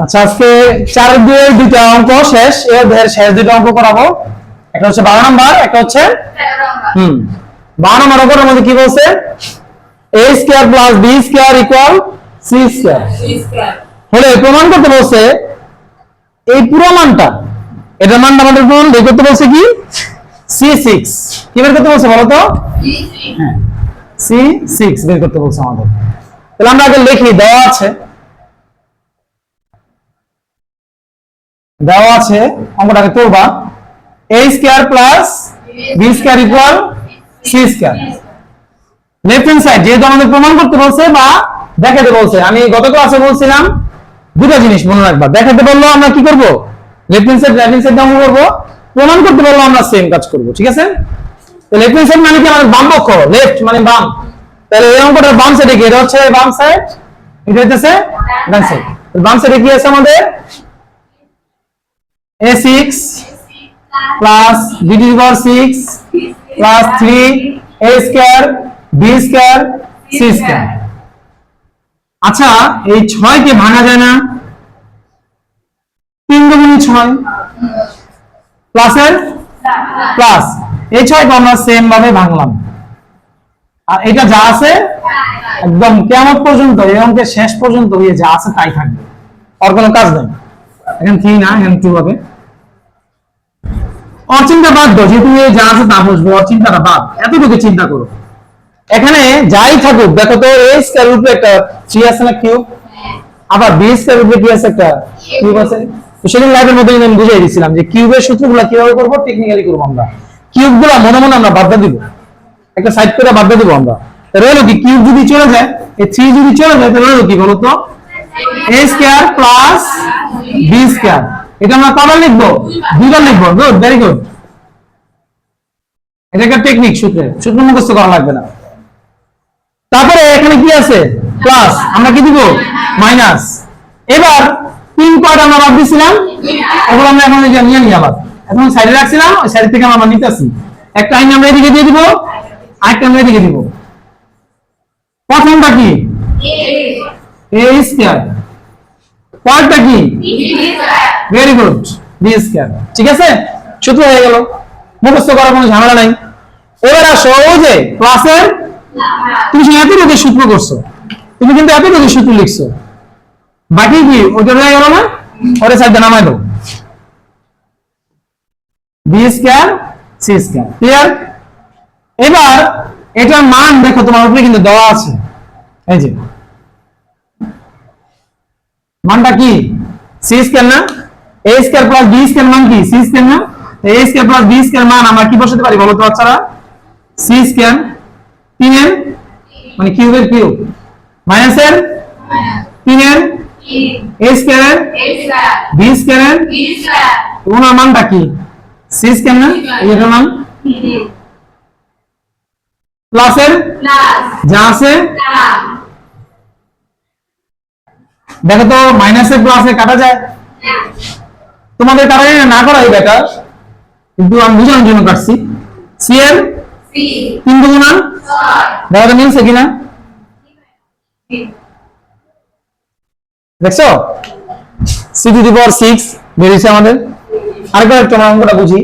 আচ্ছা, আজকে 4 দিয়ে দুইটা অঙ্ক শেষ। এর শেষ দুইটা অঙ্ক করাবো। একটা হচ্ছে 12 নাম্বার, একটা হচ্ছে 12 নাম্বার অঙ্কের মধ্যে কি বলছে? a square plus b square equal c square. হলে প্রমাণ করতে বলছে এই পুরো মানটা, এটার মানটা আমাদের প্রমাণ বের করতে বলছে কি c6। কি বের করতে বলছে বলো তো? হ্যাঁ, c6 বের করতে বলছে আমাদের। তাহলে আমরা আগে লিখি, দেওয়া আছে অঙ্কটাকে তুলবা। a square plus b square equal c square. Left hand side যেহেতু আমাদের প্রমাণ করতে বলছে বা দেখাতে বলছে, আমি গত ক্লাসে বলছিলাম দুটো জিনিস মনে রাখবা। দেখাতে বললো আমরা কি করব? Left hand side right hand side অঙ্ক করব। প্রমাণ করতে বললো আমরা সেম কাজ করব। ঠিক আছে? তো লেফট হ্যান্ড সাইড মানে কি? আমাদের বাম পক্ষ, লেফট মানে বাম। তাহলে এই অঙ্কটার বাম সাইডে কি? এটা হচ্ছে বাম সাইড, এটা হচ্ছে ডান সাইড। বাম সাইডে কি আছে আমাদের? a6 plus b to the power 6 plus 3 a square b square c square। আচ্ছা, এই 6 কে ভাঙা যায় না? 3 গুণ 6 প্লাসের প্লাস, এই 6 কে আমরা সেম ভাবে ভাঙলাম। আর এটা যা আছে একদম কিয়ামত পর্যন্ত, এই অঙ্কের শেষ পর্যন্ত এই যা আছে তাই থাকবে, আর কোনো কাজ নেই। এখানে 3 না, এখানে 2 হবে। অচিন্তা বাদ দাও, যেহেতু যা আছে তা বসবো, অচিন্তাটা বাদ, এতটুকু চিন্তা করো। এখানে যাই থাকুক, দেখো তো a স্কয়ার উপরে একটা 3 আছে না কিউব, আবার b স্কয়ার উপরে কি আছে? একটা কিউব আছে। তো সেদিন লাইভের মধ্যে আমি বুঝিয়ে দিয়েছিলাম যে কিউবের সূত্রগুলো কিভাবে করব, টেকনিক্যালি করব আমরা। কিউবগুলো মনে মনে আমরা বাদ দিব, একটা সাইড করে বাদ দিব আমরা। রইলো কি? কিউব যদি চলে যায়, এই 3 যদি চলে যায়, তাহলে রইলো কি বলো তো? a square plus b square. এটা আমরা কবার লিখবো? দুইবার লিখবো। Good, very good. এটা একটা টেকনিক, সূত্র মুখস্থ করা লাগবে না। তারপরে এখানে কি আছে? প্লাস, আমরা কি দিব? মাইনাস। এবার 3 কয়টা আমরা বাদ দিছিলাম, ওগুলো আমরা এখন নিয়ে নিই। আবার এখন সাইডে রাখছিলাম, ওই সাইড থেকে আমরা নিতেছি। একটা আইন আমরা এদিকে দিয়ে দিব, আরেকটা আমরা এদিকে দিব। প্রথমটা কি? a square. পরেরটা কি? Very good, b square. ঠিক আছে, সূত্র হয়ে গেল, মুখস্থ করার কোনো ঝামেলা নাই। এবার আসো, ওই যে প্লাসের, তুমি এতটুকু সূত্র করছো, তুমি কিন্তু এতটুকু সূত্র লিখছো, বাকি কি ওইটা রয়ে গেল না? ওরে সাইডে নামাই দাও, b square c square. Clear? এবার এটার মান দেখো, তোমার উপরে কিন্তু দেওয়া আছে, এই যে মানটা কি? c স্কয়ার না? a square plus b square মান কি? c স্কয়ার না? a square plus b square মান আমরা কি বসাতে পারি বলো তো বাচ্চারা? c স্কয়ার 3n মানে কিউবের কিউব মাইনাসের 3n a square b square ওনার মানটা কি? c স্কয়ার না? এটার মান প্লাসের যা আছে, দেখো তো মাইনাসে প্লাসে কাটা যায়? তোমাদের কাটা যায় না করাই বেটার, কিন্তু আমি বুঝানোর জন্য কাটছি। সি এর 3 গুণন, দেখো তো মিলছে কিনা? দেখছো? c টু দি পাওয়ার 6 বেরিয়েছে আমাদের। আরেকবার একটু আমরা অঙ্কটা বুঝি।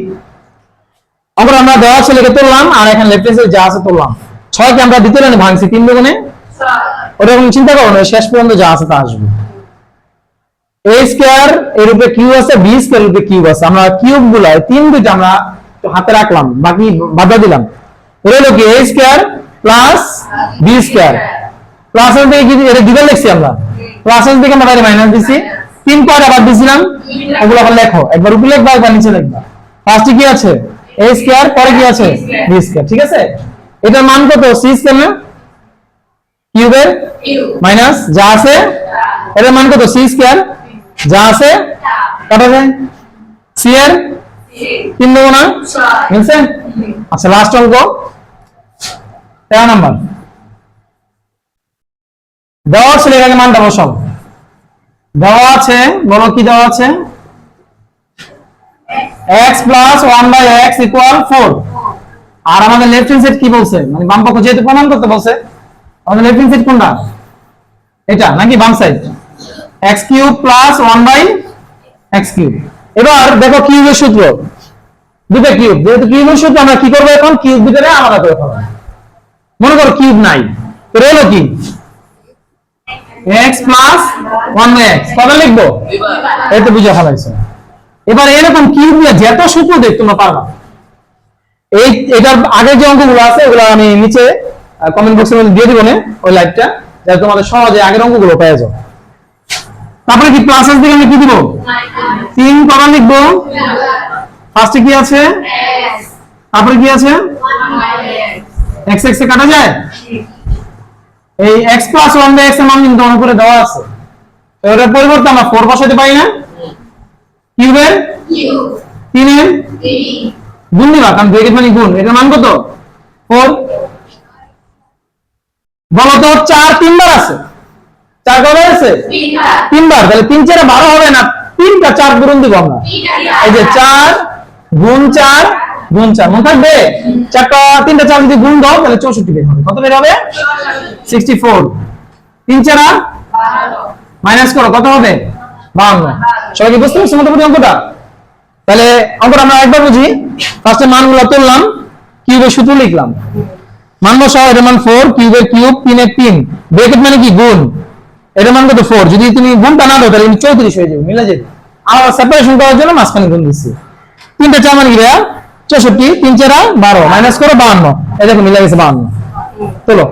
অঙ্কটা আমরা দেওয়া আছে লিখে তুললাম, আর এখানে লেফট হ্যান্ড সাইডে যা আছে তুললাম। 6 কে আমরা দ্বিতীয় লাইনে ভাঙছি 3 গুণে। ওটা কোনো চিন্তা করো না, শেষ পর্যন্ত যা আছে তা আসবে। a স্কয়ার এর উপরে কিউব আছে, b স্কয়ার এর উপরে কিউব আছে। আমরা কিউব গুলো 3 দুইটা আমরা হাতে রাখলাম, বাকি বাদ দিলাম। রইলো কি? a square plus b square. Plus এর দিকে কি এটা দুইবার লিখছি আমরা, প্লাস এর দিকে আমরা বাইরে মাইনাস দিছি। 3 কয়টা বাদ দিছিলাম, ওগুলো আবার লেখো, একবার উপরে লিখবা, একবার নিচে লিখবা। ফার্স্টে কি আছে? a স্কয়ার, পরে কি আছে? b square. ঠিক আছে? এটার মান কত? c স্কয়ার না? কিউবের মাইনাস যা আছে, এটার মান কত? c স্কয়ার যা আছে কাটা যায়, c এর 3 গুণ মিলছে। আচ্ছা, লাস্ট অঙ্ক 13 নাম্বার। দেওয়া আছে, এখানে মানটা বসাও। দেওয়া আছে, বলো কি দেওয়া আছে? x plus 1/x equal 4। আর আমাদের লেফট হ্যান্ড সাইড কি বলছে? মানে বাম পক্ষ যেহেতু প্রমাণ করতে বলছে, আমাদের লেফট হ্যান্ড সাইড কোনটা? এটা নাকি বাম side? x cube plus 1/x cube. এবার দেখো কিউবের সূত্র, দুটো কিউব, যেহেতু কিউবের সূত্র আমরা কি করব এখন, কিউব ভিতরে আলাদা করে ফেলবো। মনে করো কিউব নাই, তো রইল কি x প্লাস 1/x, কবে লিখবো এই তো বুঝে ফেলাইছো। এবার এরকম কিউব নিয়ে যত সূত্র দেখ তোমরা পারবা। এই এটার আগের যে অঙ্কগুলো আছে ওগুলো আমি নিচে কমেন্ট বক্সের মধ্যে দিয়ে দিব না ওই লাইভটা, যাতে তোমাদের সহজে আগের অঙ্কগুলো পেয়ে যাও। তারপরে কি প্লাস এর দিকে আমি কি দিব 3 কমন লিখবো, ফার্স্টে কি আছে তারপরে কি আছে x x এ কাটা যায়, এই x প্লাস 1/x এর মান কিন্তু আমার উপরে দেওয়া আছে, তো এটার পরিবর্তে আমরা 4 বসাতে পারি না, কিউবের 3 এর গুণ দিবা, কারণ ব্র্যাকেট মানে গুণ, এটার মান কত 4। বলো তো 4 তিনবার আছে, 4 কবার আছে তিনবার, তাহলে 3 4 12 হবে না, 3টা 4 গুণ দিব আমরা, এই যে 4 গুণ 4 গুণ 4 মনে থাকবে, 4টা 3টা 4 যদি গুণ দাও তাহলে 64 বের হবে, কত বের হবে 64, 3 4 মাইনাস করো কত হবে 52। সবাই কি বুঝতে পারছো মোটামুটি অঙ্কটা? তাহলে অঙ্কটা আমরা একবার বুঝি। ফার্স্টে মানগুলো তুললাম, কিউবের সূত্র লিখলাম, মান বসাও, এর মান 4, কিউবের কিউব 3 এর 3, ব্র্যাকেট মানে কি গুণ, এর মান কত 4, যদি তুমি গুণটা না দাও তাহলে 34 হয়ে যাবে, মিলে যাবে, আবার সেপারেশন করার জন্য মাঝখানে গুণ দিচ্ছি, 3টা 4 মানে কি ভাইয়া 64, 3 4 12 মাইনাস করো 52, এই দেখো মিলে গেছে 52। চলো